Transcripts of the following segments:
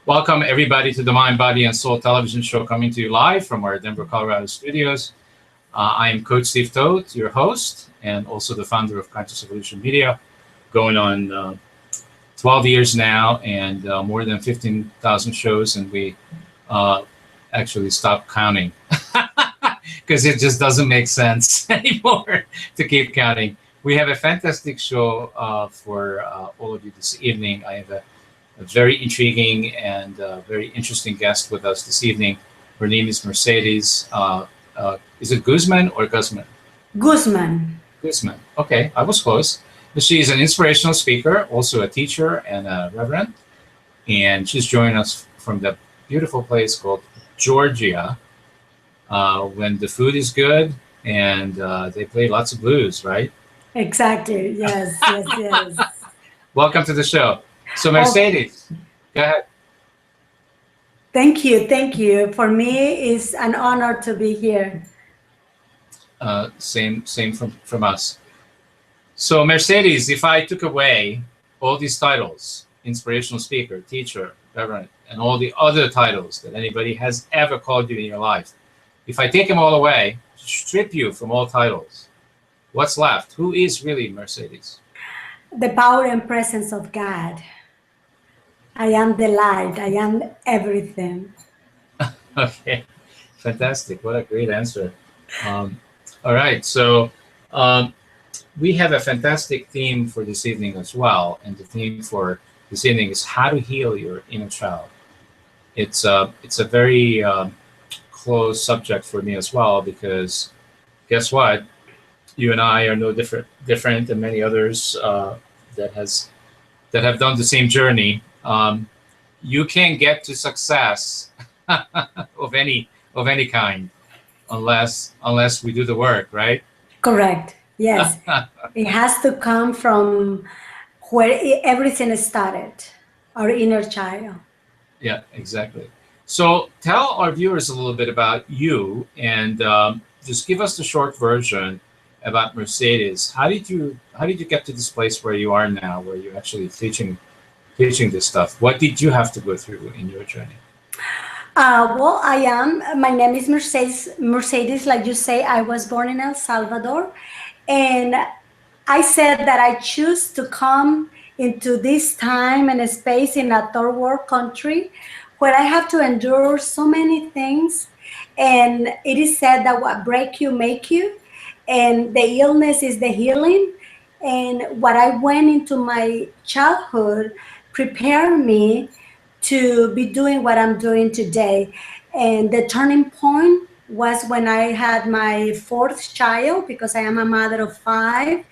Welcome everybody to the Mind, Body, and Soul television show coming to you live from our Denver, Colorado studios. I am Coach Steve Toth, your host, and also the founder of Conscious Evolution Media, going on 12 years now and more than 15,000 shows, and we actually stopped counting because it just doesn't make sense anymore to keep counting. We have a fantastic show for all of you this evening. I have a very intriguing and very interesting guest with us this evening. Her name is Mercedes. Is it Guzman or Guzman? Guzman. Guzman. Okay, I was close. She is an inspirational speaker, also a teacher and a reverend. And she's joining us from the beautiful place called Georgia, when the food is good and they play lots of blues, right? Exactly. Yes, yes. Welcome to the show. So Mercedes, go ahead. Thank you. For me, it's an honor to be here. Same from us. So Mercedes, if I took away all these titles, inspirational speaker, teacher, reverend, and all the other titles that anybody has ever called you in your life, if I take them all away, strip you from all titles, what's left? Who is really Mercedes? The power and presence of God. I am the light. I am everything. Okay, fantastic. What a great answer. All right, so we have a fantastic theme for this evening as well. And the theme for this evening is how to heal your inner child. It's a very close subject for me as well, because guess what? You and I are no different than many others that have done the same journey. You can't get to success of any kind unless we do the work, right? Correct. Yes. It has to come from where everything started, our inner child. Yeah, exactly. So tell our viewers a little bit about you, and just give us the short version about Mercedes. How did you get to this place where you are now, where you're actually teaching this stuff? What did you have to go through in your journey? Well, my name is Mercedes, like you say. I was born in El Salvador, and I said that I choose to come into this time and space in a third world country where I have to endure so many things. And it is said that what break you make you, and the illness is the healing. And what I went into my childhood prepared me to be doing what I'm doing today. And the turning point was when I had my fourth child, because I am a mother of 5.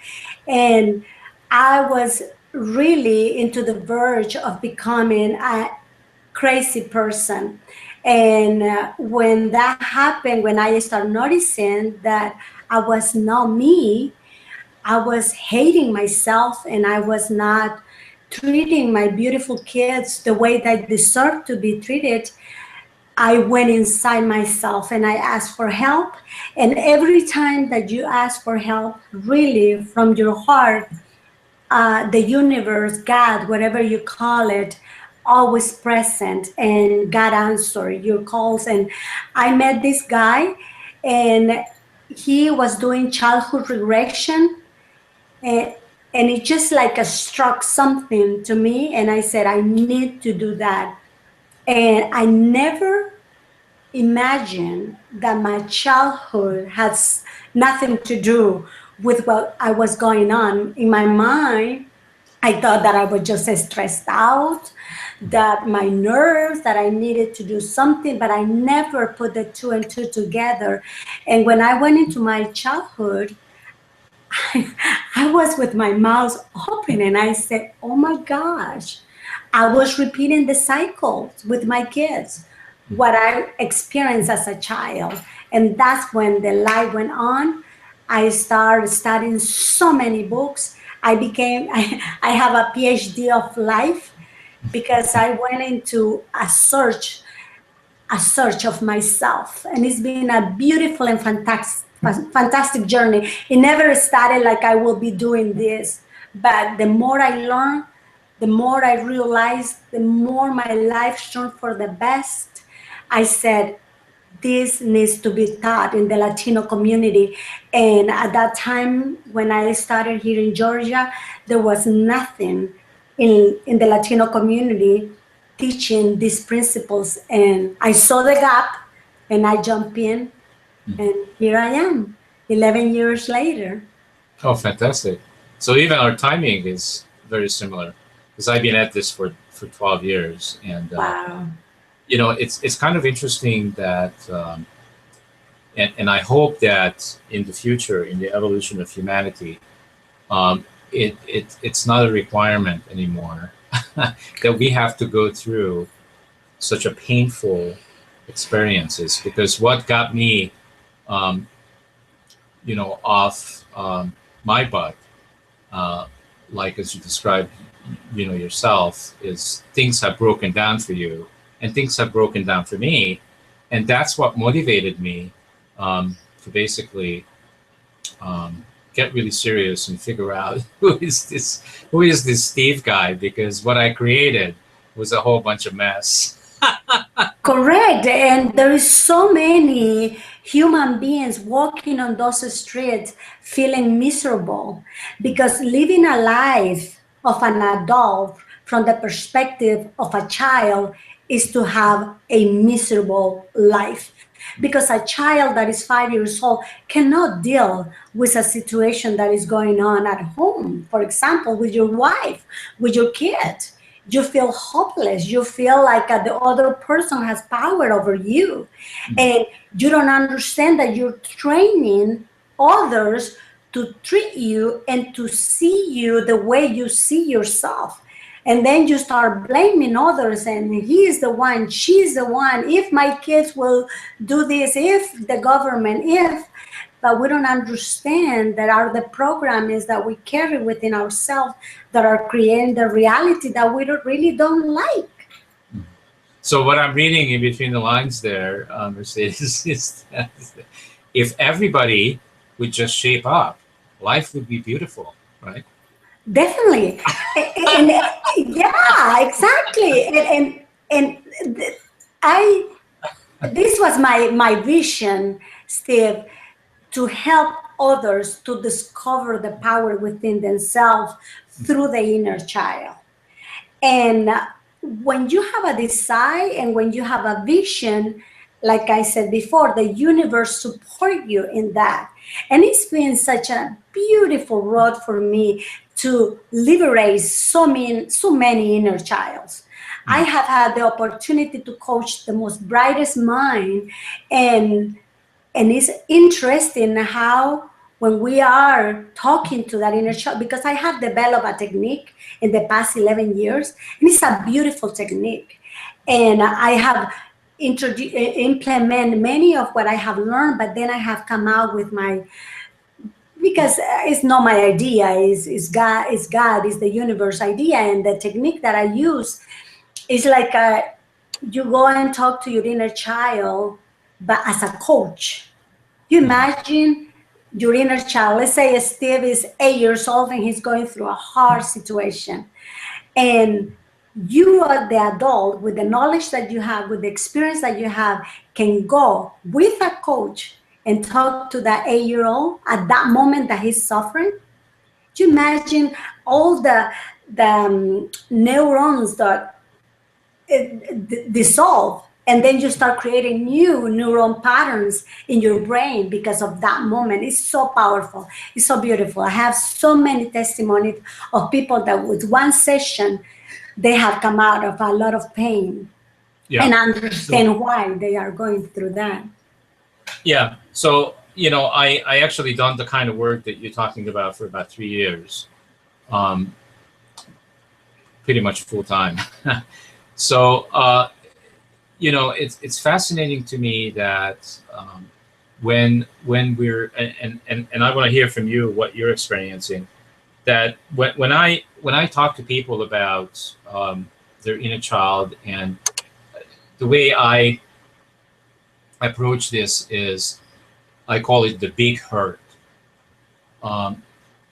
And I was really into the verge of becoming a crazy person. And when that happened, when I started noticing that I was not me, I was hating myself, and I was not treating my beautiful kids the way they deserve to be treated. I went inside myself and I asked for help. And every time that you ask for help, really from your heart, the universe, God, whatever you call it, always present, and God answered your calls. And I met this guy, and he was doing childhood regression. And it just like struck something to me, and I said, I need to do that. And I never imagined that my childhood has nothing to do with what I was going on. In my mind, I thought that I was just stressed out, that my nerves, that I needed to do something, but I never put the 2 and 2 together. And when I went into my childhood, I was with my mouth open, and I said, oh my gosh, I was repeating the cycles with my kids, what I experienced as a child. And that's when the light went on. I started studying so many books. I have a PhD of life, because I went into a search of myself. And it's been a beautiful and fantastic journey. It never started like I will be doing this, but the more I learn, the more I realized, the more my life turned for the best. I said, this needs to be taught in the Latino community. And at that time, when I started here in Georgia, there was nothing in the Latino community teaching these principles. And I saw the gap and I jumped in, and here I am, 11 years later. Oh, fantastic. So even our timing is very similar because I've been at this for 12 years. And, Wow. it's kind of interesting that, and I hope that in the future, in the evolution of humanity, it's not a requirement anymore that we have to go through such a painful experiences, because what got me, off my butt, like as you described, yourself, is things have broken down for you, and things have broken down for me, and that's what motivated me to basically get really serious and figure out who is this Steve guy, because what I created was a whole bunch of mess. Correct. And there is so many human beings walking on those streets feeling miserable because living a life of an adult from the perspective of a child is to have a miserable life. Because a child that is 5 years old cannot deal with a situation that is going on at home, for example, with your wife, with your kids. You feel hopeless. You feel like the other person has power over you. And you don't understand that you're training others to treat you and to see you the way you see yourself. And then you start blaming others, and he is the one, she's the one, if my kids will do this, if the government, if. But we don't understand that are the programs that we carry within ourselves that are creating the reality that we really don't like. So what I'm reading in between the lines there, Mercedes, is that if everybody would just shape up, life would be beautiful, right? Definitely. And yeah, exactly. And I, this was my vision, Steve, to help others to discover the power within themselves through the inner child. And when you have a desire and when you have a vision, like I said before, the universe support you in that. And it's been such a beautiful road for me to liberate so many inner childs. I have had the opportunity to coach the most brightest mind, and it's interesting how when we are talking to that inner child, because I have developed a technique in the past 11 years, and it's a beautiful technique. And I have implement many of what I have learned, but then I have come out with my, because it's not my idea, it's God, it's the universe idea. And the technique that I use is like you go and talk to your inner child, but as a coach. You imagine your inner child. Let's say Steve is 8 years old and he's going through a hard situation. And you are the adult with the knowledge that you have, with the experience that you have, can go with a coach and talk to that 8-year-old at that moment that he's suffering. Do you imagine all the neurons that dissolve, and then you start creating new neuron patterns in your brain because of that moment? It's so powerful. It's so beautiful. I have so many testimonies of people that with one session, they have come out of a lot of pain and understand why they are going through that. Yeah. So, I actually done the kind of work that you're talking about for about 3 years, pretty much full time. So, it's fascinating to me that when we're, and I want to hear from you what you're experiencing, that when I talk to people about their inner child, and the way I approach this is, I call it the big hurt.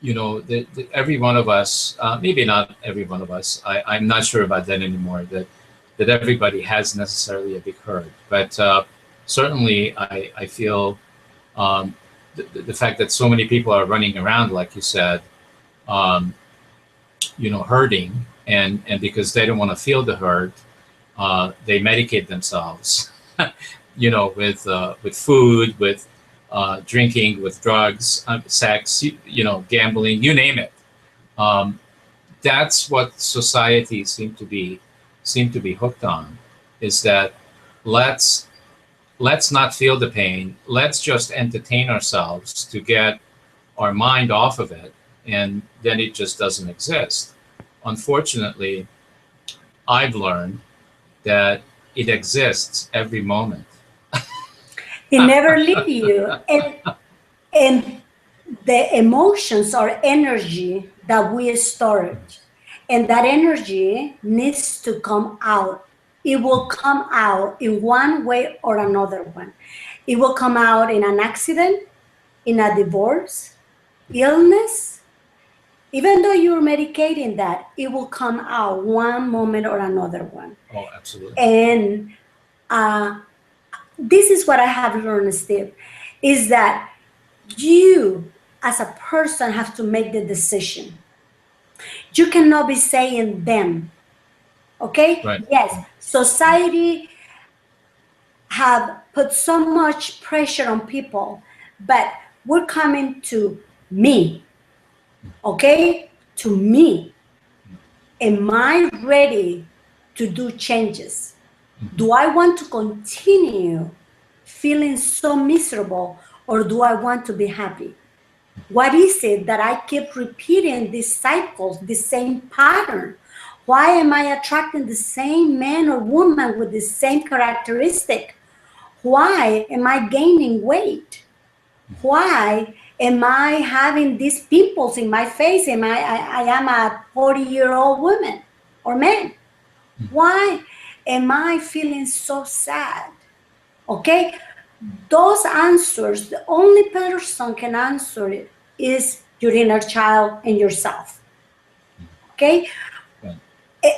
every one of us, maybe not every one of us, I'm not sure about that anymore, that everybody has necessarily a big hurt. But certainly I feel the fact that so many people are running around, like you said, hurting, and because they don't want to feel the hurt, they medicate themselves, with food, with drinking, with drugs, sex, gambling, you name it. That's what society seem to be hooked on, is that let's not feel the pain. Let's just entertain ourselves to get our mind off of it, and then it just doesn't exist. Unfortunately, I've learned that it exists every moment. It never leave you. And the emotions or energy that we stored, and that energy needs to come out. It will come out in one way or another one. It will come out in an accident, in a divorce, illness. Even though you're medicating that, it will come out one moment or another one. Oh, absolutely. And this is what I have learned, Steve, is that you as a person have to make the decision. You cannot be saying them. Okay? Right. Yes, society have put so much pressure on people, but we're coming to me. Okay? To me. Am I ready to do changes? Do I want to continue feeling so miserable, or do I want to be happy? What is it that I keep repeating these cycles, the same pattern? Why am I attracting the same man or woman with the same characteristic? Why am I gaining weight? Why am I having these pimples in my face? I am a 40-year-old woman or man. Why am I feeling so sad? Okay? Those answers, the only person can answer it is your inner child and yourself. Okay? Right.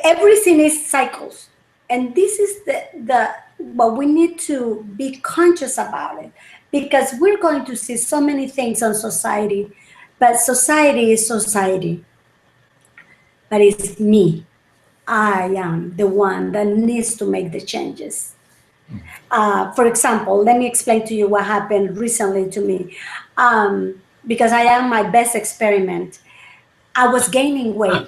Everything is cycles. And this is the what we need to be conscious about it, because we're going to see so many things on society, but society is society. But it's me. I am the one that needs to make the changes. For example, let me explain to you what happened recently to me. Because I am my best experiment. I was gaining weight.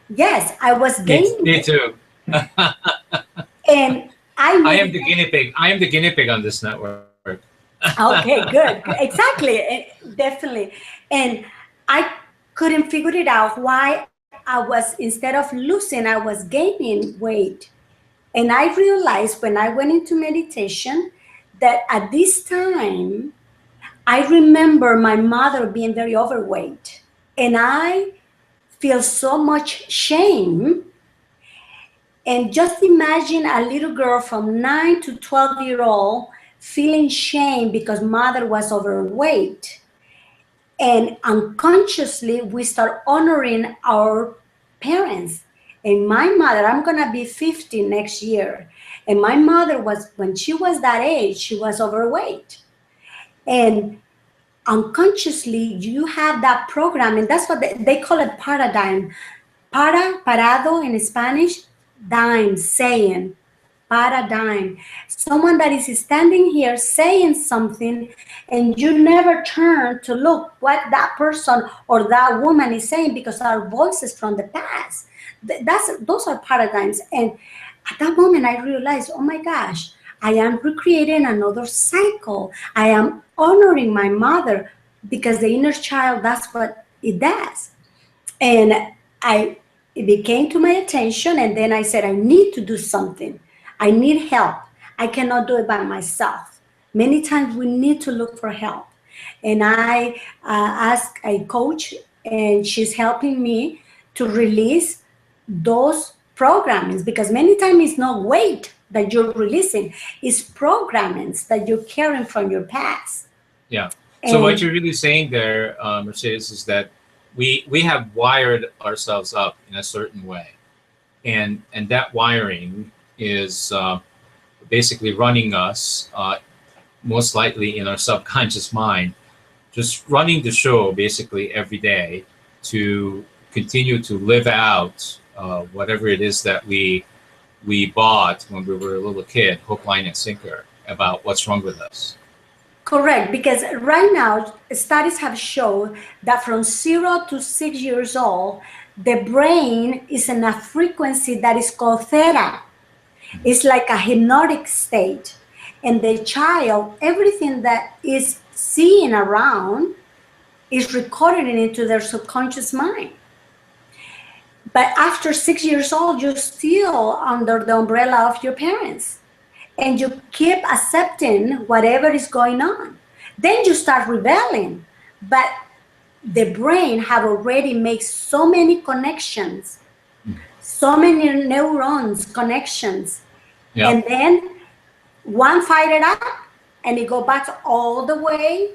Yes, I was gaining Me weight. too. And I am the guinea pig. I am the guinea pig on this network. Okay, good. Exactly. Definitely. And I couldn't figure it out why I was, instead of losing, I was gaining weight. And I realized when I went into meditation that at this time, I remember my mother being very overweight. And I feel so much shame. And just imagine a little girl from 9 to 12-year-old feeling shame because mother was overweight. And unconsciously, we start honoring our parents. And my mother, I'm going to be 50 next year. And my mother was, when she was that age, she was overweight. And unconsciously, you have that program. And that's what they call it, paradigm. Parado in Spanish, dime, saying. Paradigm. Someone that is standing here saying something, and you never turn to look what that person or that woman is saying, because our voices from the past. Those are paradigms. And at that moment, I realized, oh my gosh, I am recreating another cycle. I am honoring my mother, because the inner child, that's what it does. And it became to my attention, and then I said, I need to do something. I need help. I cannot do it by myself. Many times we need to look for help. And I asked a coach, and she's helping me to release those programmings, because many times it's not weight that you're releasing, it's programmings that you're carrying from your past. Yeah. So what you're really saying there, Mercedes, is that we have wired ourselves up in a certain way, and that wiring is basically running us most likely in our subconscious mind, just running the show basically every day to continue to live out whatever it is that we bought when we were a little kid, hook, line, and sinker, about what's wrong with us. Correct, because right now studies have shown that from 0 to 6 years old, the brain is in a frequency that is called theta. It's like a hypnotic state. And the child, everything that is seen around is recorded into their subconscious mind. But after 6 years old, you're still under the umbrella of your parents. And you keep accepting whatever is going on. Then you start rebelling. But the brain have already made so many connections, so many neurons connections. Yeah. And then one fired up and it go back all the way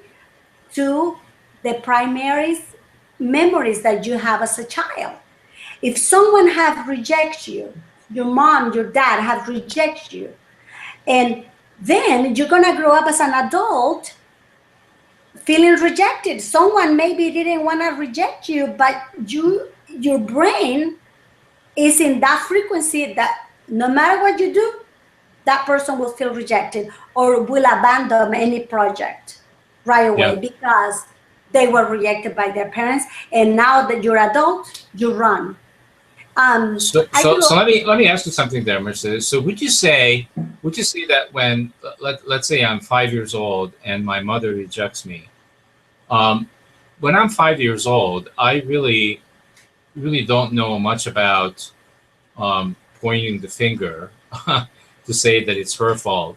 to the primary memories that you have as a child. If someone have rejected you, your mom, your dad have rejected you, and then you're gonna grow up as an adult feeling rejected. Someone maybe didn't wanna reject you, but your brain is in that frequency that no matter what you do, that person will feel rejected or will abandon any project right away because they were rejected by their parents. And now that you're adult, you run. So let me ask you something there, Mercedes. So would you say that when let's say I'm 5 years old and my mother rejects me, when I'm 5 years old, I really don't know much about pointing the finger to say that it's her fault.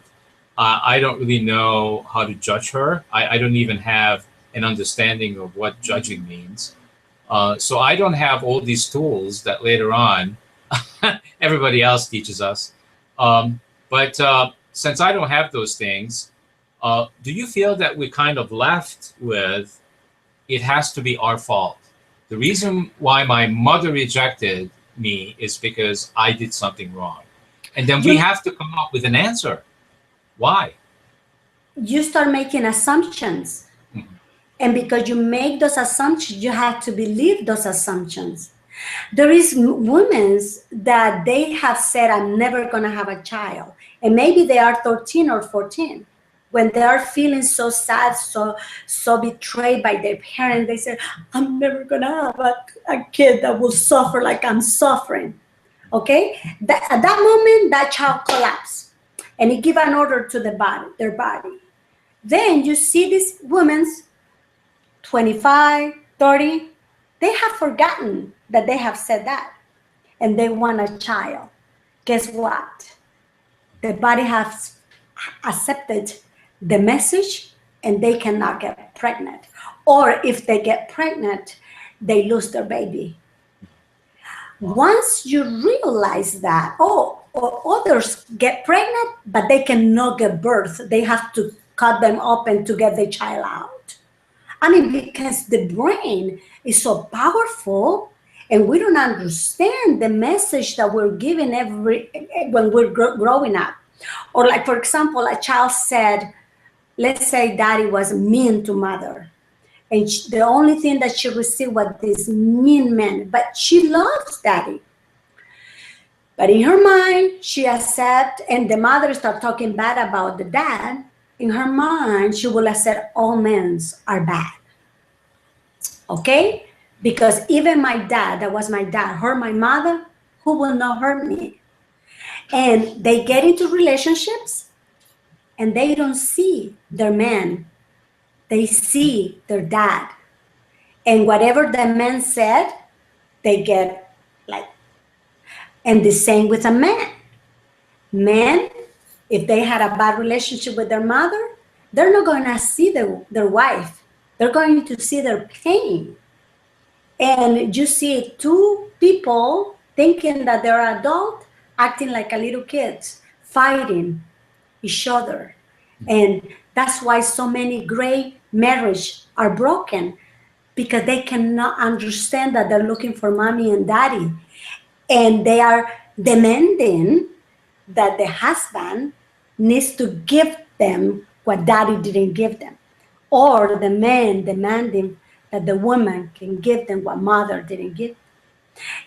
I don't really know how to judge her. I don't even have an understanding of what judging means. So I don't have all these tools that later on everybody else teaches us. But since I don't have those things, do you feel that we kind of left with, it has to be our fault? The reason why my mother rejected me is because I did something wrong. And then we have to come up with an answer. Why? You start making assumptions. And because you make those assumptions, you have to believe those assumptions. There is women that they have said, I'm never going to have a child. And maybe they are 13 or 14. When they are feeling so sad, so betrayed by their parents, they say, I'm never going to have a kid that will suffer like I'm suffering. Okay? At that moment, that child collapses. And it gives an order to their body. Then you see these women 25, 30, they have forgotten that they have said that and they want a child. Guess what? The body has accepted the message and they cannot get pregnant. Or if they get pregnant, they lose their baby. Once you realize that, or others get pregnant, but they cannot give birth, they have to cut them open to get the child out. I mean, because the brain is so powerful and we don't understand the message that we're given when we're growing up. Or like, for example, a child said, let's say daddy was mean to mother. And the only thing that she received was this mean man, but she loves daddy. But in her mind, she accepts, and the mother starts talking bad about the dad. In her mind, she will accept all men are bad. Okay? Because even my dad, that was my dad, hurt my mother, who will not hurt me? And they get into relationships and they don't see their man. They see their dad. And whatever the man said, they get like, and the same with a man. Men, if they had a bad relationship with their mother, they're not going to see their wife. They're going to see their pain. And you see two people thinking that they're adult, acting like a little kids, fighting each other. And that's why so many great marriages are broken. because they cannot understand that they're looking for mommy and daddy, and they are demanding that the husband needs to give them what daddy didn't give them, or the man demanding that the woman can give them what mother didn't give.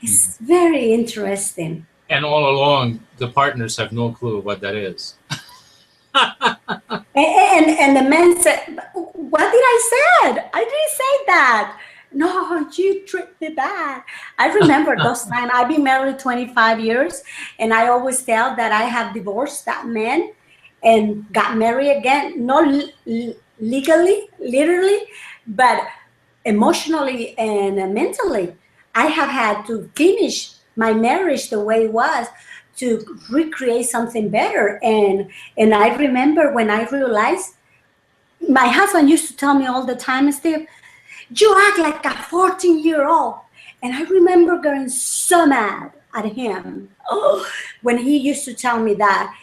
It's very interesting. And all along, the partners have no clue what that is. And the man said, "What did I said? I didn't say that. No, you treat me bad." I remember those times. I've been married 25 years, and I always tell that I have divorced that man and got married again, not legally, literally, but emotionally and mentally. I have had to finish my marriage the way it was to recreate something better. And I remember when I realized, my husband used to tell me all the time, "Steve, you act like a 14-year-old." And I remember getting so mad at him, oh, when he used to tell me that.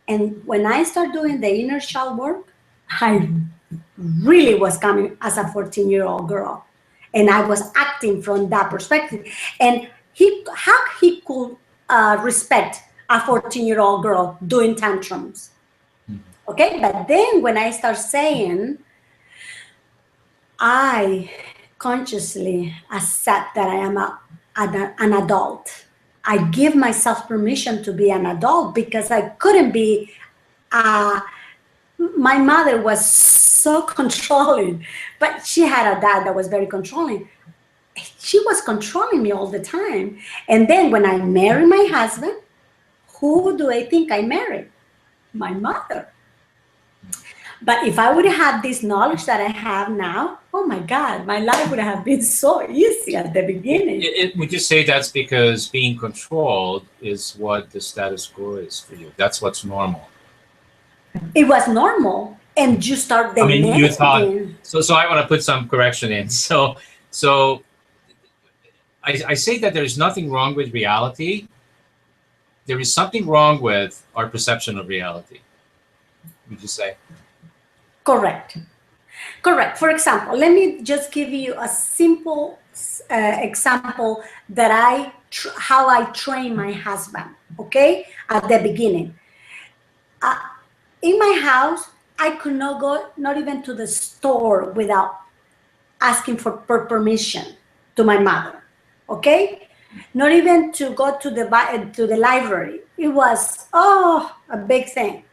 And when I started doing the inner child work, I really was coming as a 14-year-old girl. And I was acting from that perspective. And how he could respect a 14-year-old girl doing tantrums. Okay, but then when I start saying, I consciously accept that I am an adult. I give myself permission to be an adult, because I couldn't be. My mother was so controlling, but she had a dad that was very controlling. She was controlling me all the time. And then when I married my husband, who do I think I married? My mother. But if I would have this knowledge that I have now, oh my God, my life would have been so easy at the beginning. Would you say that's because being controlled is what the status quo is for you? That's what's normal. It was normal, and you start demanding. I mean, you thought, so I want to put some correction in. So I say that there's nothing wrong with reality. There is something wrong with our perception of reality. Would you say? Correct. For example, let me just give you a simple example that how I train my husband. Okay, at the beginning, in my house, I could not go, not even to the store, without asking for permission to my mother. Okay, not even to go to the library. It was a big thing.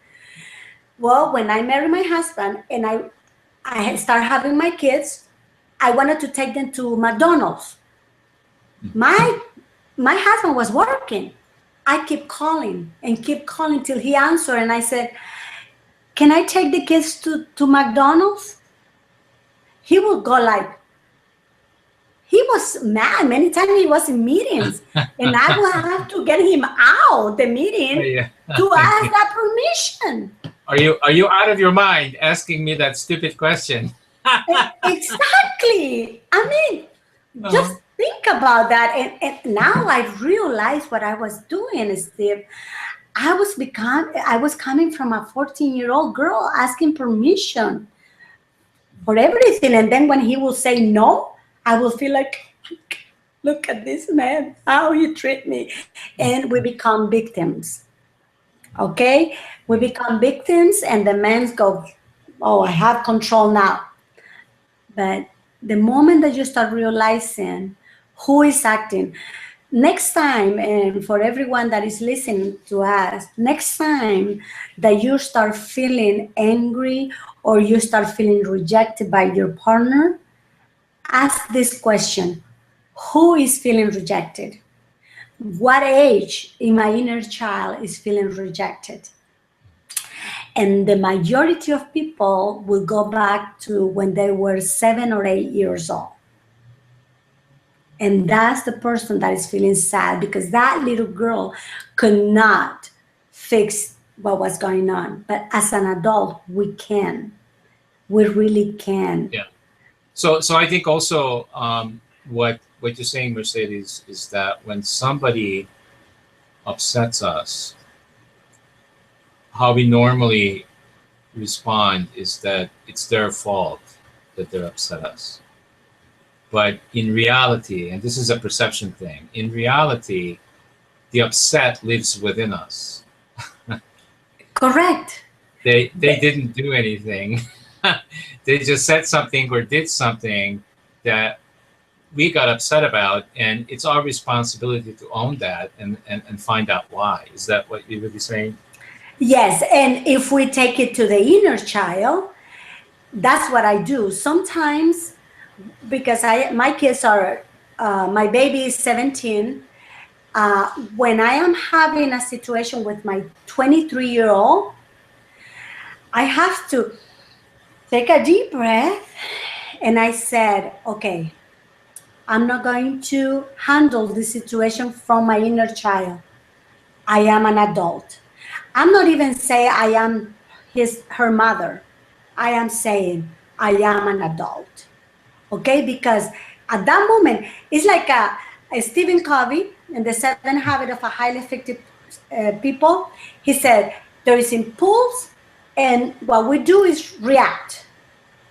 Well, when I married my husband and I started having my kids, I wanted to take them to McDonald's. My husband was working. I kept calling till he answered, and I said, "Can I take the kids to McDonald's?" He would go like, he was mad. Many times he was in meetings, and I would have to get him out the meeting to ask that permission. Are you out of your mind asking me that stupid question? Exactly. I mean, just think about that. And now I realize what I was doing, Steve. I was coming from a 14-year-old girl asking permission for everything. And then when he will say no, I will feel like, look at this man, how he treat me. And we become victims. Okay? We become victims, and the men go, oh, I have control now. But the moment that you start realizing who is acting, next time, and for everyone that is listening to us, next time that you start feeling angry or you start feeling rejected by your partner, ask this question: who is feeling rejected? What age in my inner child is feeling rejected? And the majority of people will go back to when they were 7 or 8 years old. And that's the person that is feeling sad, because that little girl could not fix what was going on. But as an adult, we can. We really can. Yeah. So I think also what you're saying, Mercedes, is that when somebody upsets us, how we normally respond is that it's their fault that they upset us. But in reality, and this is a perception thing, in reality, the upset lives within us. Correct. They didn't do anything. They just said something or did something that we got upset about, and it's our responsibility to own that and find out why. Is that what you would be saying? Yes, and if we take it to the inner child, that's what I do. Sometimes, because my kids are, my baby is 17. When I am having a situation with my 23-year-old, I have to take a deep breath, and I said, okay, I'm not going to handle this situation from my inner child. I am an adult. I'm not even saying I am her mother. I am saying I am an adult. Okay, because at that moment, it's like a Stephen Covey in the 7 Habits of a Highly Effective People. He said there is impulse, and what we do is react.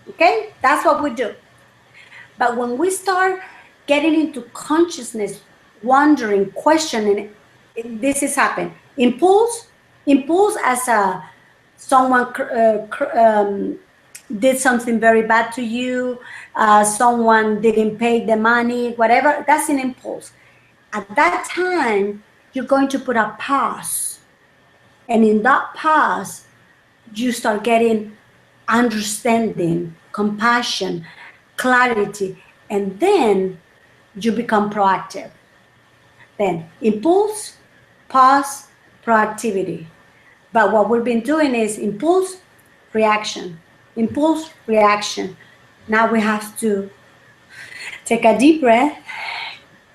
Okay, that's what we do. But when we start getting into consciousness, wondering, questioning, this is happening. Impulse as someone did something very bad to you, someone didn't pay the money, whatever, that's an impulse. At that time, you're going to put a pause. And in that pause, you start getting understanding, compassion, clarity, and then you become proactive. Then impulse, pause, proactivity. But what we've been doing is impulse, reaction, impulse, reaction. Now we have to take a deep breath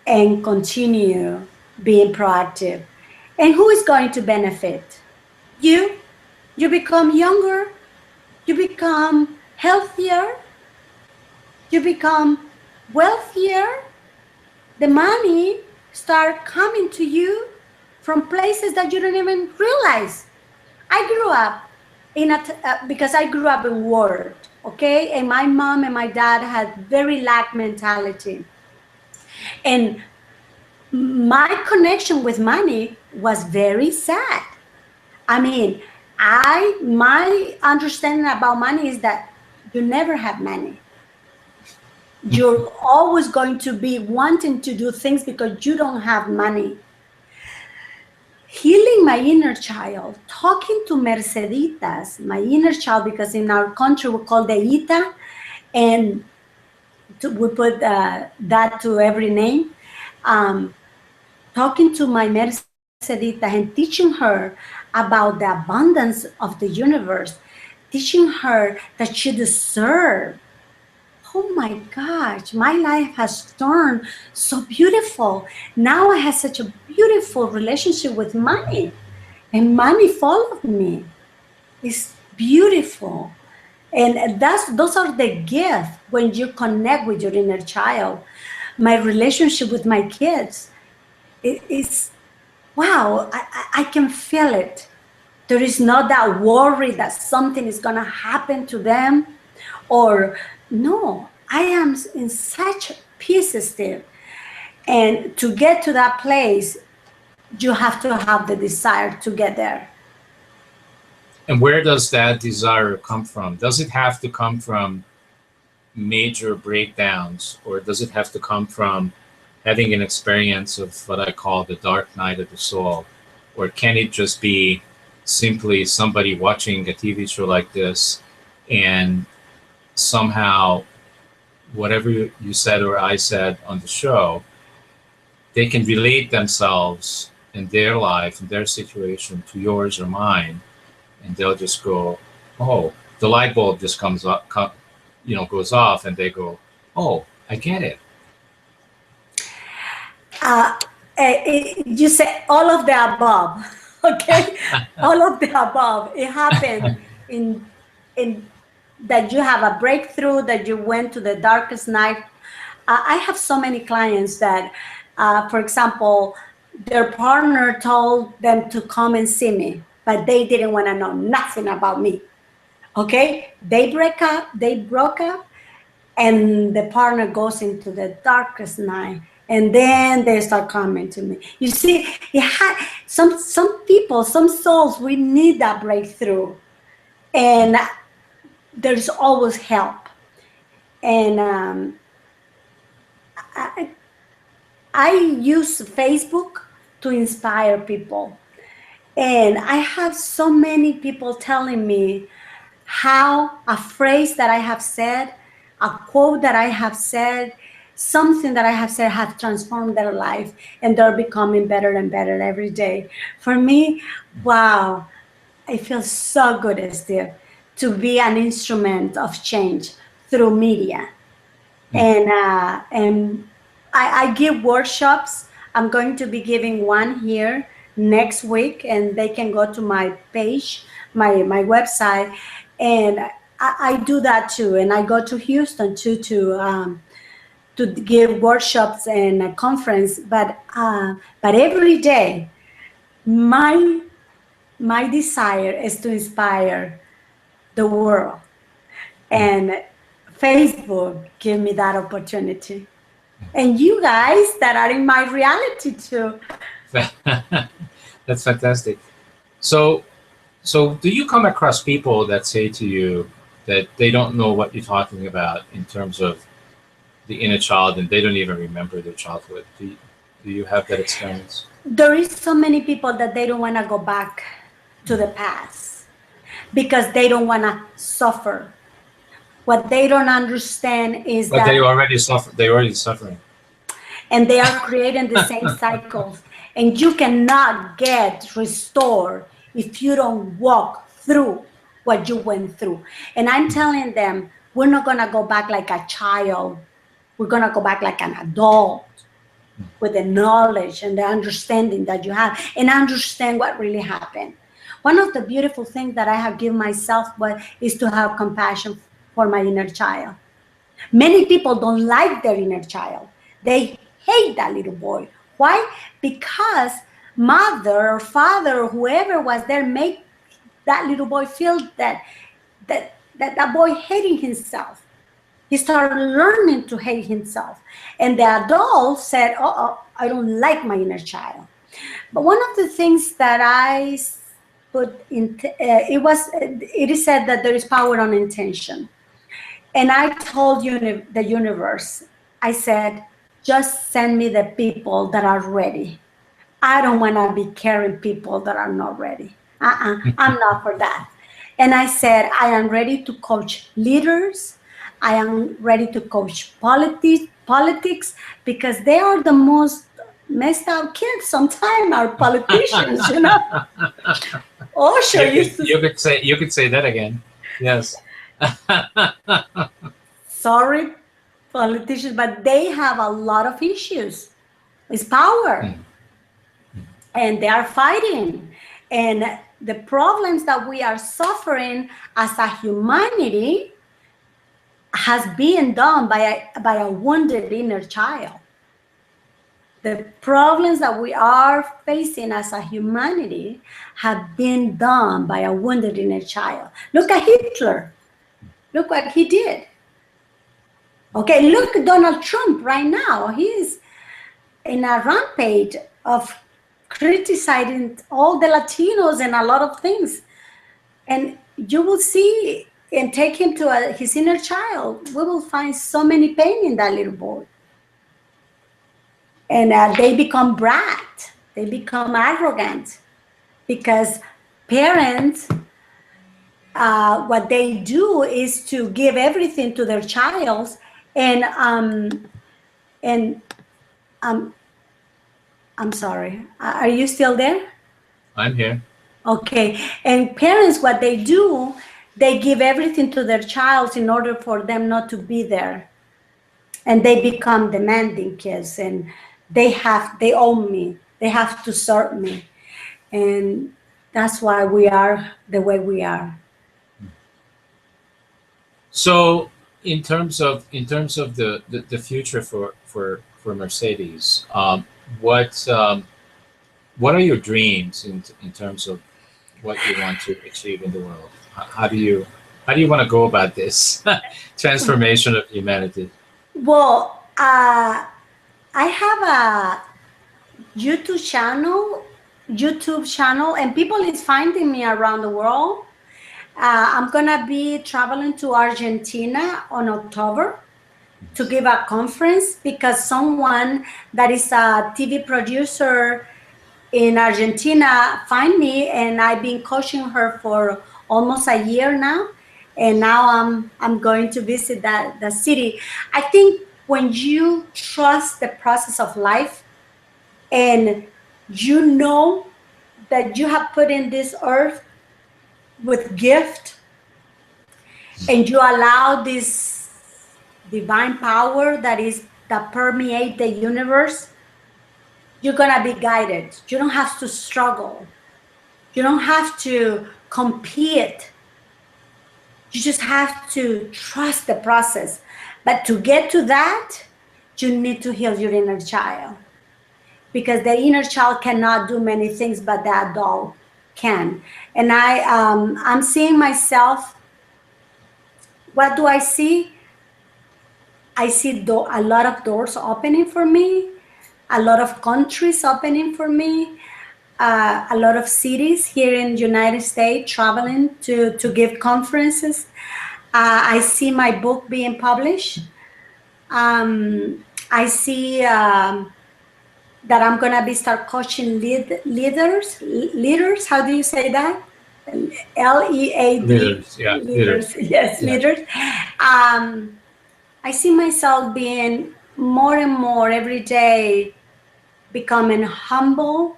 and continue being proactive. And who is going to benefit? You. You become younger, you become healthier, you become wealthier. The money start coming to you from places that you don't even realize. I grew up because I grew up in war, okay? And my mom and my dad had very lack mentality. And my connection with money was very sad. I mean, my understanding about money is that you never have money. You're always going to be wanting to do things because you don't have money. Healing my inner child, talking to Merceditas, my inner child, because in our country we call the Ita, and we put that to every name. Talking to my Mercedita and teaching her about the abundance of the universe, teaching her that she deserves. Oh my gosh, my life has turned so beautiful. Now I have such a beautiful relationship with money, and money followed me. It's beautiful. And those are the gifts when you connect with your inner child. My relationship with my kids is, wow, I can feel it. There is not that worry that something is going to happen to them, or no, I am in such peace still. And to get to that place, you have to have the desire to get there. And where does that desire come from? Does it have to come from major breakdowns, or does it have to come from having an experience of what I call the dark night of the soul? Or can it just be simply somebody watching a TV show like this, and somehow whatever you said or I said on the show, they can relate themselves in their life, in their situation, to yours or mine, and they'll just go, oh, the light bulb just goes off, and they go, oh, I get it. You say all of the above, okay? All of the above. It happened in that you have a breakthrough, that you went to the darkest night. I have so many clients that, for example, their partner told them to come and see me, but they didn't want to know nothing about me. Okay? They broke up, and the partner goes into the darkest night, and then they start coming to me. You see, some people, some souls, we need that breakthrough, and there's always help. And I use Facebook to inspire people, and I have so many people telling me how a phrase that I have said, a quote that I have said, something that I have said have transformed their life, and they're becoming better and better every day. For me, wow, it feels so good, Steve, to be an instrument of change through media. And I give workshops. I'm going to be giving one here next week, and they can go to my page, my website, and I do that too. And I go to Houston too to give workshops and a conference. But every day, my desire is to inspire the world, and Facebook give me that opportunity. And you guys that are in my reality too. That's fantastic. So do you come across people that say to you that they don't know what you're talking about in terms of the inner child, and they don't even remember their childhood? Do you have that experience? There is so many people that they don't want to go back to the past because they don't want to suffer. What they don't understand is But that they already suffer. They're already suffering. and they are creating the same cycles. And you cannot get restored if you don't walk through what you went through. And I'm telling them, we're not going to go back like a child. We're going to go back like an adult with the knowledge and the understanding that you have, and understand what really happened. One of the beautiful things that I have given myself is to have compassion for my inner child. Many people don't like their inner child. They hate that little boy. Why? Because mother or father or whoever was there made that little boy feel that boy hating himself. He started learning to hate himself. And the adult said, oh, I don't like my inner child. But one of the things that I put in, it is said that there is power on intention. And I told the universe, I said, just send me the people that are ready. I don't want to be carrying people that are not ready. I'm not for that. And I said, I am ready to coach leaders. I am ready to coach politics, because they are the most messed up kids sometimes, are politicians, you know. Osho used to you could say that again. Yes. Sorry, politicians, but they have a lot of issues. It's power. And they are fighting. And the problems that we are suffering as a humanity has been done by a wounded inner child. The problems that we are facing as a humanity have been done by a wounded inner child. Look at Hitler. Look what he did. Okay, look at Donald Trump right now. He's in a rampage of criticizing all the Latinos and a lot of things. And you will see, and take him to his inner child, we will find so many pain in that little boy. And they become brat. They become arrogant, because parents, what they do is to give everything to their child. And I'm sorry, are you still there? I'm here. Okay. And parents, what they do, they give everything to their child in order for them not to be there. And they become demanding kids, and they own me. They have to serve me. And that's why we are the way we are. So in terms of the future for Mercedes, what are your dreams in terms of what you want to achieve in the world? How do you How do you want to go about this transformation of humanity? Well, I have a YouTube channel, and people is finding me around the world. I'm gonna be traveling to Argentina on October to give a conference because someone that is a TV producer in Argentina find me, and I've been coaching her for almost a year now, and now I'm going to visit the city. I think when you trust the process of life and you know that you have put in this earth with gift, and you allow this divine power that permeate the universe, you're gonna be guided. You don't have to struggle. You don't have to compete. You just have to trust the process. But to get to that, you need to heal your inner child, because the inner child cannot do many things, but the adult can. And I'm seeing myself. What do I see? I see a lot of doors opening for me, a lot of countries opening for me, a lot of cities here in the United States traveling to give conferences. I see my book being published. I see that I'm gonna be start coaching leaders. How do you say that? LEAD. Leaders, yeah, Leaders. Yes, yeah. leaders. I see myself being more and more every day becoming humble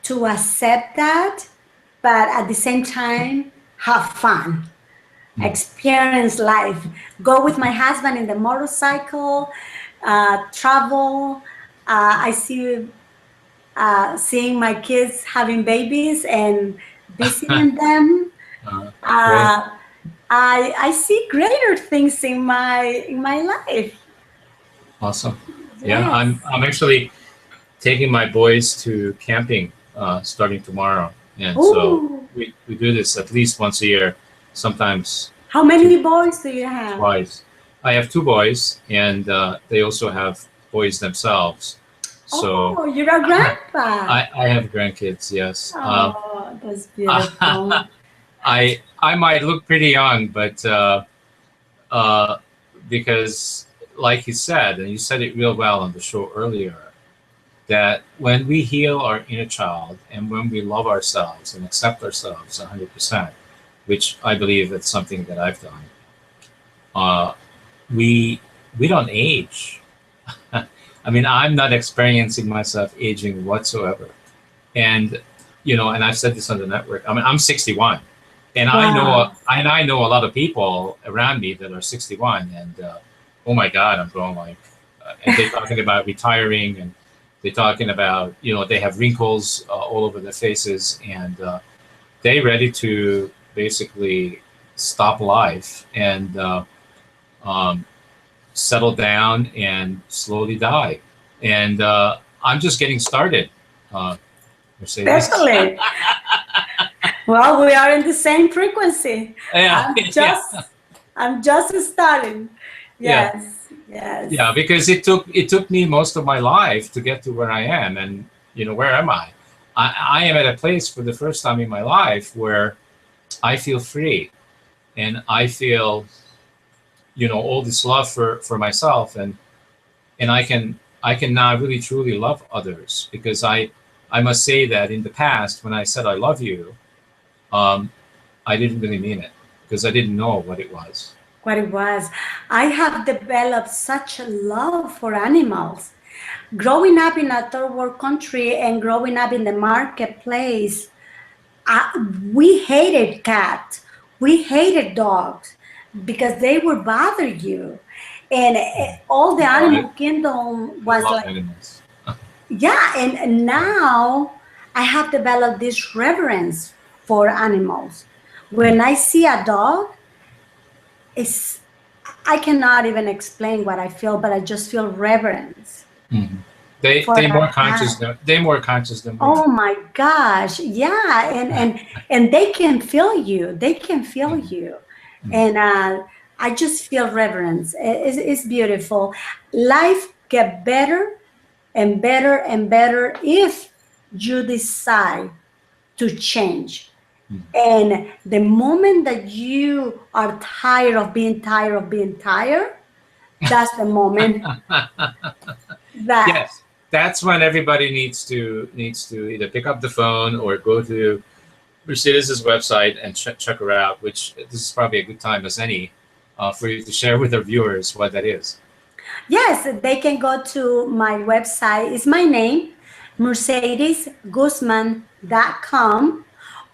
to accept that, but at the same time, have fun, experience life, go with my husband in the motorcycle, travel. I see seeing my kids having babies and visiting them. Great. I see greater things in my life. Awesome. Yeah, Yes. I'm actually taking my boys to camping starting tomorrow, and so Ooh. we do this at least once a year, sometimes How many boys do you have? twice. I have two boys, and they also have boys themselves. So Oh, you're a grandpa. I have grandkids. Yes. Oh, that's beautiful. I might look pretty young, but because, like you said, and you said it real well on the show earlier, that when we heal our inner child and when we love ourselves and accept ourselves 100%, which I believe that's something that I've done, we don't age. I mean, I'm not experiencing myself aging whatsoever, and and I've said this on the network. I mean, I'm 61. And Wow. I know a lot of people around me that are 61, and oh my God, I'm going like, and they're talking about retiring, and they're talking about they have wrinkles all over their faces, and they're ready to basically stop life and um, settle down and slowly die. And I'm just getting started, Mercedes. Definitely. Well, we are in the same frequency. Yeah, yeah. I'm just starting. Yeah. Yes, yes. Yeah, because it took me most of my life to get to where I am, and where am I? I am at a place for the first time in my life where I feel free, and I feel all this love for myself, and I can now really truly love others, because I must say that in the past when I said I love you, I didn't really mean it, because I didn't know what it was. What it was. I have developed such a love for animals. Growing up in a third world country and growing up in the marketplace, we hated cats. We hated dogs because they would bother you. And all the animal kingdom was I love like, animals. yeah. And now I have developed this reverence for animals. When I see a dog, I cannot even explain what I feel, but I just feel reverence. Mhm. for They more that. conscious than women. Oh my gosh, yeah, and they can feel you. They can feel you, and I just feel reverence. It's beautiful. Life get better and better and better if you decide to change. And the moment that you are tired of being tired of being tired, that's the moment that Yes, that's when everybody needs to either pick up the phone or go to Mercedes's website and check her out. Which this is probably a good time as any for you to share with our viewers what that is. yes, they can go to my website. It's my name, mercedesguzman.com,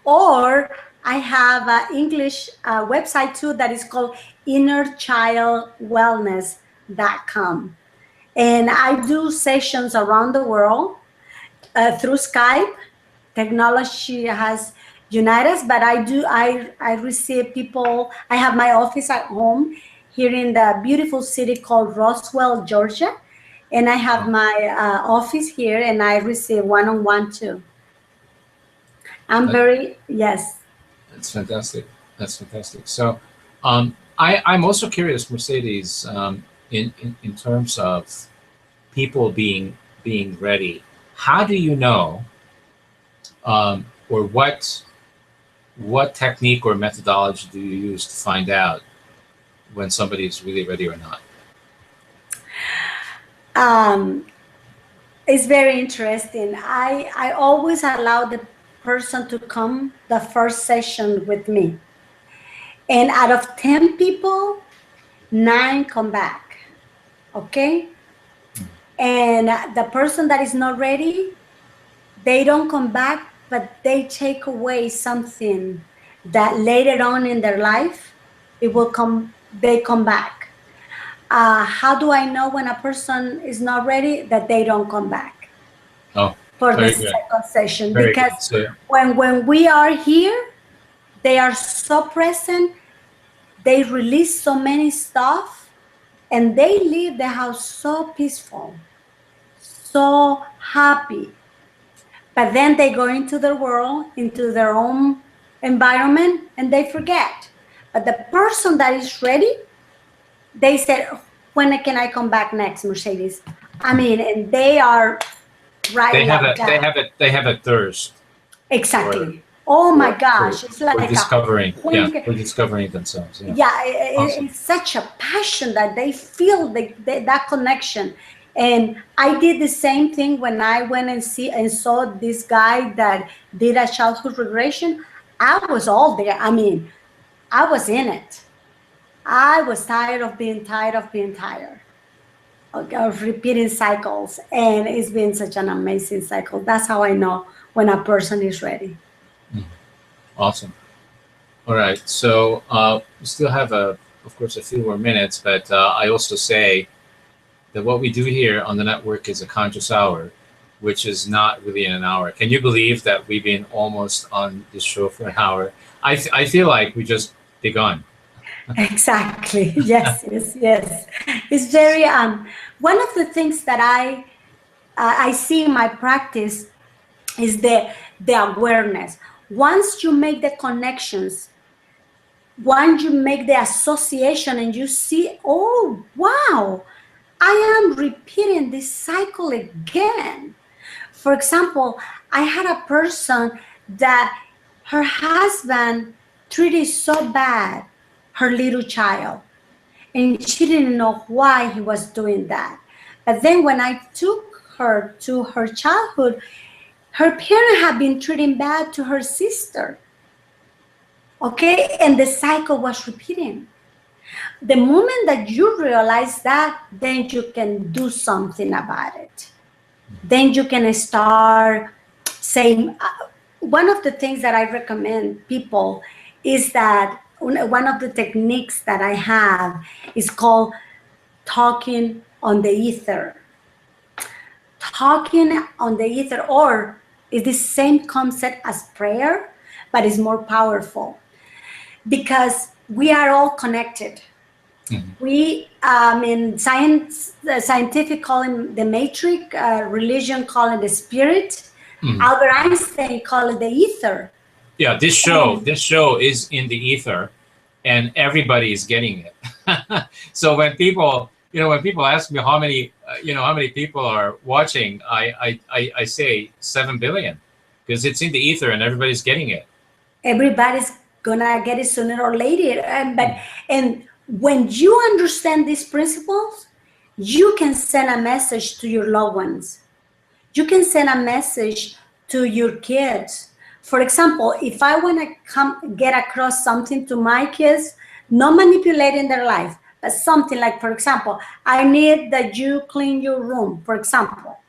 or I have an English website too that is called innerchildwellness.com. And I do sessions around the world through Skype. Technology has united us, but I receive people. I have my office at home here in the beautiful city called Roswell, Georgia, and I have my office here, and I receive one-on-one too. I'm very yes. That's fantastic. That's fantastic. So, I'm also curious, Mercedes, in terms of people being ready. How do you know, or what technique or methodology do you use to find out when somebody is really ready or not? It's very interesting. I always allow the person to come the first session with me. And out of 10 people, 9 come back. Okay? And the person that is not ready, they don't come back, but they take away something that later on in their life, they come back. How do I know when a person is not ready? That they don't come back for the second session. Very because good. So, when we are here, they are so present, they release so many stuff, and they leave the house so peaceful, so happy. But then they go into their world, into their own environment, and they forget. But the person that is ready, they said, when can I come back next, Mercedes? I mean, and they are right. They have a thirst. Exactly. Oh my gosh, it's like for discovering, for discovering themselves. Yeah, it's such a passion that they feel that connection. And I did the same thing when I went and saw this guy that did a childhood regression. I was all there. I mean, I was in it. I was tired of being tired of repeating cycles, and it's been such an amazing cycle. That's how I know when a person is ready. Awesome. All right. So we still have of course, a few more minutes, but I also say that what we do here on the network is a conscious hour, which is not really in an hour. Can you believe that we've been almost on this show for an hour? I feel like we just begun. Exactly. Yes. It's very one of the things that I see in my practice is the awareness. Once you make the connections, once you make the association, and you see, oh wow, I am repeating this cycle again. For example, I had a person that her husband treated so bad her little child, and she didn't know why he was doing that. But then when I took her to her childhood, her parent had been treating bad to her sister. Okay, and the cycle was repeating. The moment that you realize that, then you can do something about it. Then you can start saying, one of the things that I recommend people is that one of the techniques that I have is called talking on the ether. Talking on the ether, or is the same concept as prayer, but is more powerful, because we are all connected. Mhm. We, in science, scientific call it the matrix, religion call it the spirit, Mhm. Albert Einstein call it the ether. Yeah, this show is in the ether, and everybody is getting it. So when people, when people ask me how many, how many people are watching, I say 7 billion, because it's in the ether and everybody's getting it. Everybody's gonna get it sooner or later. And when you understand these principles, you can send a message to your loved ones. You can send a message to your kids. For example, if I want to come get across something to my kids, not manipulating their life, but something like, for example, I need that you clean your room. For example,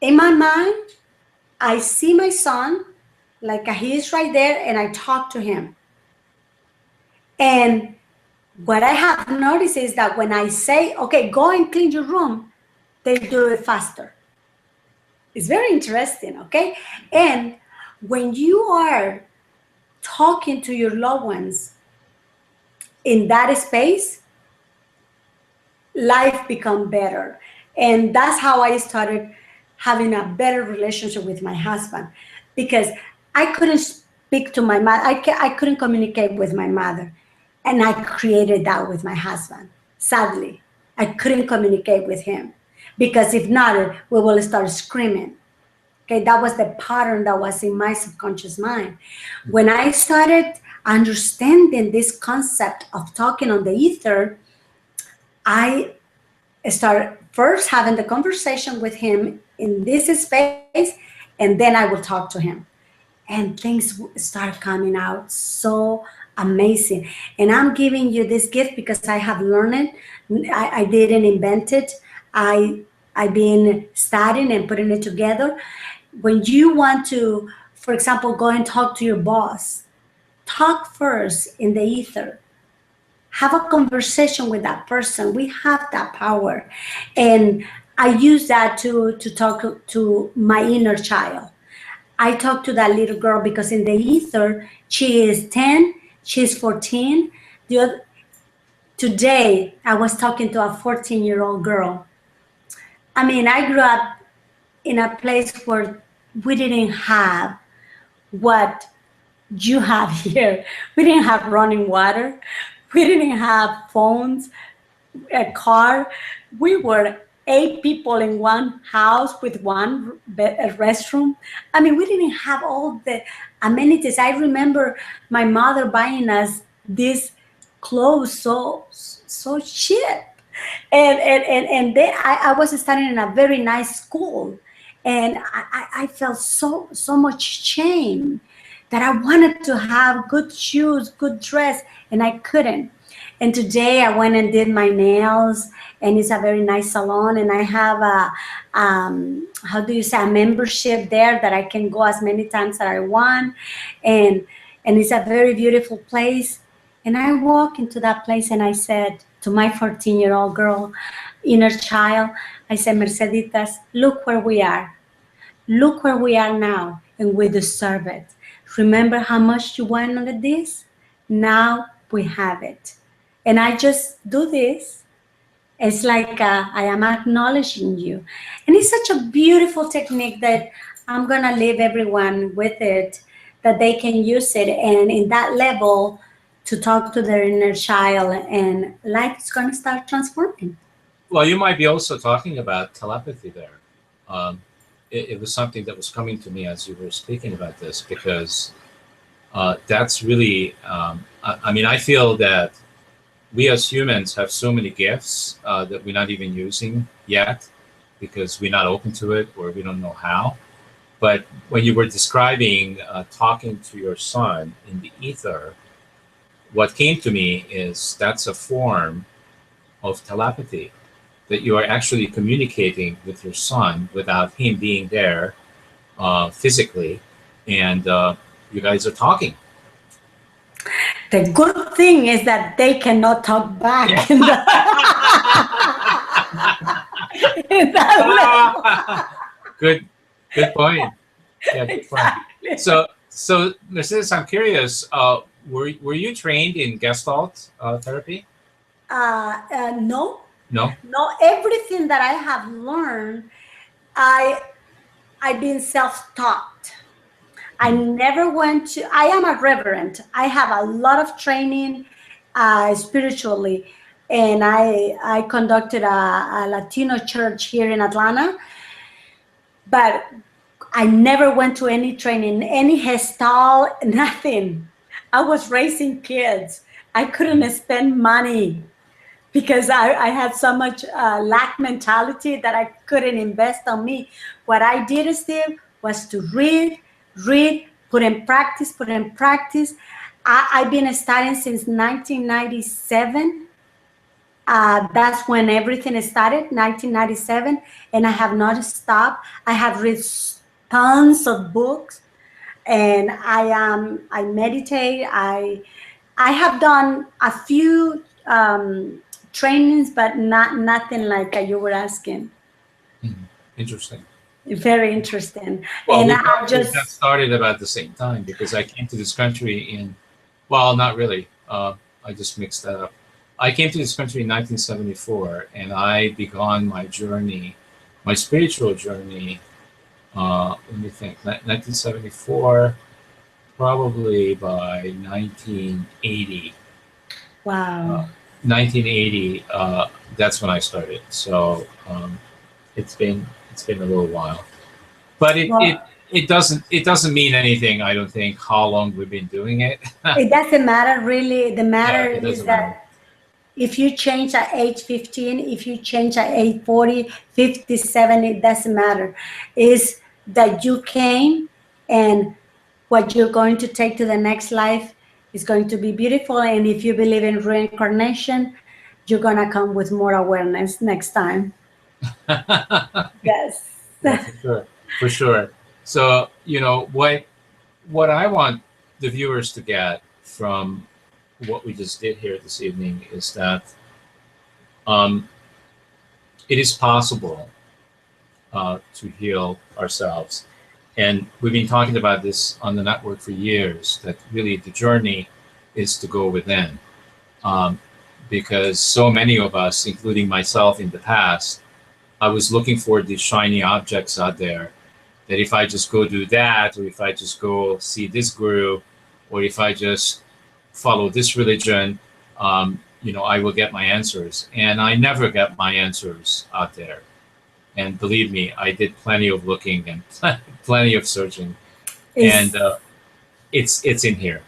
in my mind, I see my son, like he is right there, and I talk to him. And what I have noticed is that when I say, okay, go and clean your room, they do it faster. It's very interesting, okay? And when you are talking to your loved ones in that space, life become better. And that's how I started having a better relationship with my husband, because I couldn't speak to my mother. I couldn't communicate with my mother. And I created that with my husband. Sadly, I couldn't communicate with him, because if not, we will start screaming. Okay, that was the pattern that was in my subconscious mind. When I started understanding this concept of talking on the ether, I started first having the conversation with him in this space, and then I will talk to him. And things start coming out so amazing. And I'm giving you this gift because I have learned it. I didn't invent it. I've been studying and putting it together. When you want to, for example, go and talk to your boss, talk first in the ether. Have a conversation with that person. We have that power. And I use that to talk to my inner child. I talk to that little girl because in the ether, she is 10, she's 14. Today, I was talking to a 14-year-old girl. I mean, I grew up in a place where we didn't have what you have here. We didn't have running water. We didn't have phones, a car. We were 8 people in one house with one restroom. I mean, we didn't have all the amenities. I remember my mother buying us these clothes so cheap. And then I was studying in a very nice school, and I felt so much shame that I wanted to have good shoes, good dress, and I couldn't. And today I went and did my nails, and it's a very nice salon, and I have a how do you say, a membership there that I can go as many times as I want, and it's a very beautiful place. And I walk into that place and I said to my 14-year-old girl, inner child, I said, Merceditas, look where we are. Look where we are now, and we deserve it. Remember how much you wanted this? Now we have it. And I just do this. It's like I am acknowledging you. And it's such a beautiful technique that I'm going to leave everyone with it, that they can use it. And in that level, to talk to their inner child, and life is going to start transforming. Well, you might be also talking about telepathy there. It was something that was coming to me as you were speaking about this, because that's really, I mean, I feel that we as humans have so many gifts that we're not even using yet because we're not open to it or we don't know how. But when you were describing talking to your son in the ether, what came to me is that's a form of telepathy, that you are actually communicating with your son without him being there physically, and you guys are talking. The good thing is that they cannot talk back. Yeah. In that Good point. Yeah, good point. So Mercedes, I'm curious. Were you trained in Gestalt therapy? No, No? no. Everything that I have learned, I I've been self-taught. I never went to. I am a reverend. I have a lot of training spiritually, and I conducted a Latino church here in Atlanta, but I never went to any training, any gestalt, nothing. I was raising kids. I couldn't spend money because I had so much lack mentality that I couldn't invest on me. What I did, Steve, was to read, put in practice, put in practice. I've been studying since 1997. That's when everything started, 1997, and I have not stopped. I have read tons of books, and I meditate. I have done a few trainings, but nothing like you were asking. Interesting. Very interesting. Well, And we I probably got just started about the same time because I came to this country in, well, not really. I just mixed that up. I came to this country in 1974, and I began my journey, my spiritual journey. Let me think. 1974, probably by 1980. wow. 1980. That's when I started. So it's been a little while, but Well, it doesn't mean anything. I don't think how long we've been doing it. it doesn't matter really. The Yeah, matter it is doesn't matter. that if you change at age 15, if you change at age 40, 57, it doesn't matter. Is that you came, and what you're going to take to the next life is going to be beautiful. And if you believe in reincarnation, you're going to come with more awareness next time. Yes. Yeah, for sure, for sure. So what I want the viewers to get from what we just did here this evening is that um, it is possible to heal ourselves. And we've been talking about this on the network for years, that really the journey is to go within. Um, because so many of us, including myself in the past, I was looking for these shiny objects out there that if I just go do that, or if I just go see this guru, or if I just follow this religion, I will get my answers. And I never got my answers out there. And believe me, I did plenty of looking and plenty of searching, and It's, it's in here.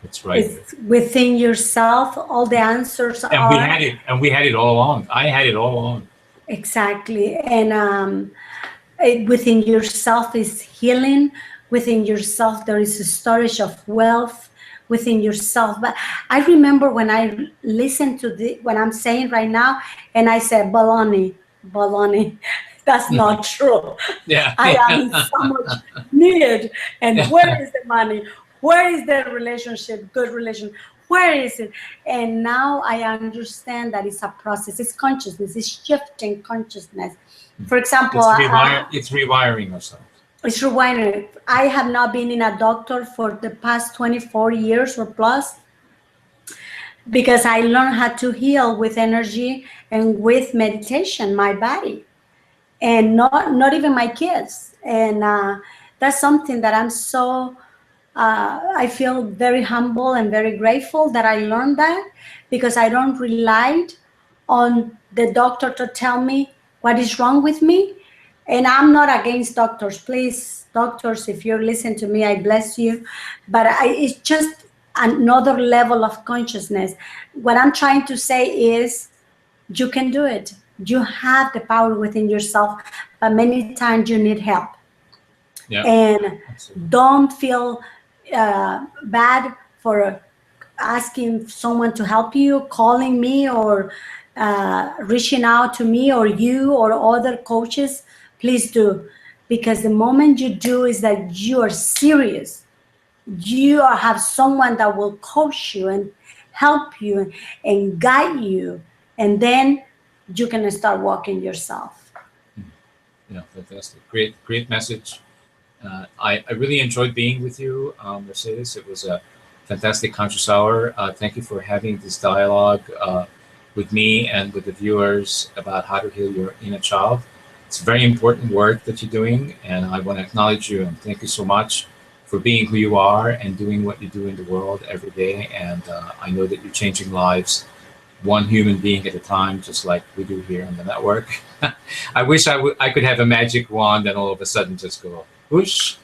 It's right here. it's within yourself. All the answers And we are. had it, and we had it all along. I had it all along. Exactly. And within yourself is healing. Within yourself, there is a storage of wealth within yourself. But I remember when I listened to what I'm saying right now, and I said, baloney, baloney. That's not true. Yeah. I am in so much need. And where is the money? Where is the relationship? Good relation. Where is it? And now I understand that it's a process. It's consciousness. It's shifting consciousness. For example, It's rewiring ourselves. it's rewiring. I have not been in a doctor for the past 24 years or plus, because I learned how to heal with energy and with meditation, my body, and not even my kids. And that's something that I'm so I feel very humble and very grateful that I learned that, because I don't rely on the doctor to tell me what is wrong with me. And I'm not against doctors. Please, doctors, if you're listening to me, I bless you. But it's just another level of consciousness. What I'm trying to say is you can do it. You have the power within yourself, but many times you need help. Yeah. And Absolutely. don't feel bad for asking someone to help you, calling me, or reaching out to me or you or other coaches. Please do, because the moment you do is that you are serious. You have someone that will coach you and help you and guide you, and then you can start walking yourself. Yeah, fantastic. Great message. I really enjoyed being with you, Mercedes. It was a fantastic conscious hour. Thank you for having this dialogue. with me and with the viewers about how to heal your inner child. It's very important work that you're doing, and I want to acknowledge you and thank you so much for being who you are and doing what you do in the world every day. And I know that you're changing lives one human being at a time, just like we do here on the network. I wish I could have a magic wand and all of a sudden just go whoosh.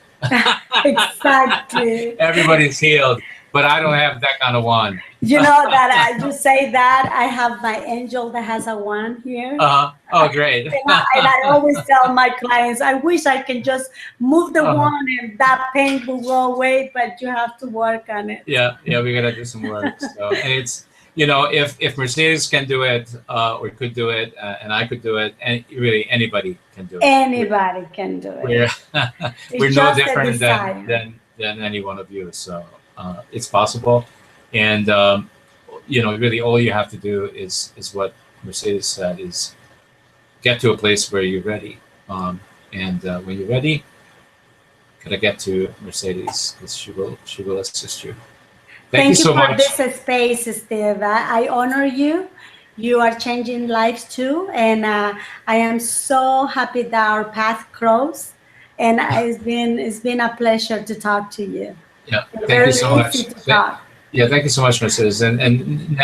Exactly. Everybody's healed, but I don't have that kind of wand. You know that I just say that I have my angel that has a wand here. Oh, great. And I always tell my clients, I wish I can just move the wand and that pain will go away, but you have to work on it. Yeah, we gotta do some work. So, and it's, you know, if Mercedes can do it, or could do it, and I could do it, and really anybody can do it. Anybody can do it. We're no different than any one of you. So it's possible, and you know, really all you have to do is what Mercedes said, is get to a place where you're ready, and when you're ready, gotta get to Mercedes, because she will assist you. Thank you so much. Thank you for this space, Steve. I honor you. You are changing lives too, and I am so happy that our path crossed. And it's been a pleasure to talk to you. Yeah, thank you so much. Yeah, thank you so much, Mercedes. And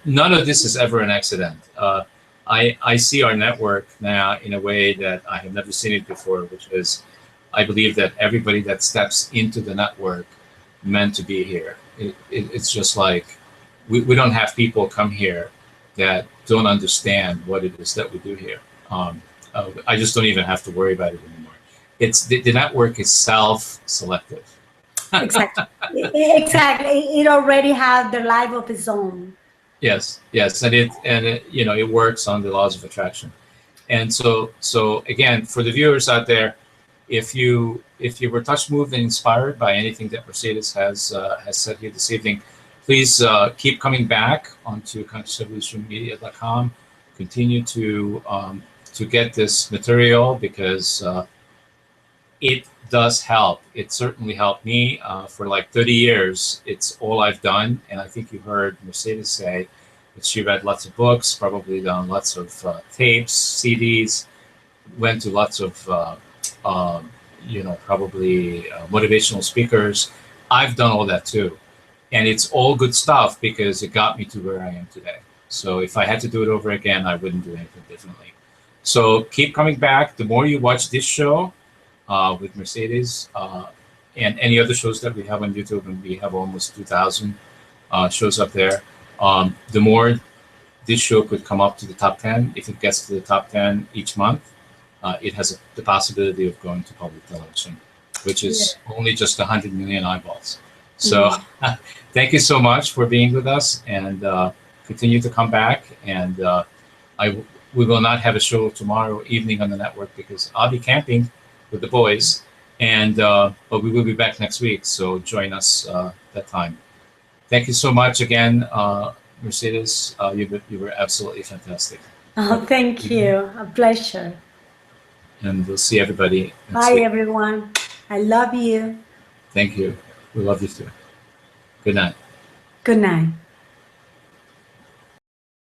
none of this is ever an accident. I see our network now in a way that I have never seen it before, which is, I believe that everybody that steps into the network meant to be here. It's just like we don't have people come here that don't understand what it is that we do here. I just don't even have to worry about it anymore. It's the network is self-selective. Exactly. It already has the life of its own. Yes, and it you know, it works on the laws of attraction. And so again, for the viewers out there, if you were touched, moved, and inspired by anything that Mercedes has said here this evening, please keep coming back onto ConsciousEvolutionMedia.com. Continue to get this material, because it does help. It certainly helped me for like 30 years. It's all I've done, and I think you heard Mercedes say that she read lots of books, probably done lots of tapes, CDs, went to lots of you know, probably motivational speakers. I've done all that too. And it's all good stuff, because it got me to where I am today. So if I had to do it over again, I wouldn't do anything differently. So keep coming back. The more you watch this show with Mercedes and any other shows that we have on YouTube, and we have almost 2,000 shows up there, the more this show could come up to the top 10. If it gets to the top 10 each month, it has the possibility of going to public television, which is only just 100 million eyeballs. So thank you so much for being with us, and continue to come back. And we will not have a show tomorrow evening on the network, because I'll be camping with the boys, and but we will be back next week. So join us that time. Thank you so much again, Mercedes. You were absolutely fantastic. Oh, thank you. A pleasure. And we'll see everybody next Bye, week. everyone. I love you. Thank you. We love you too. Good night. Good night.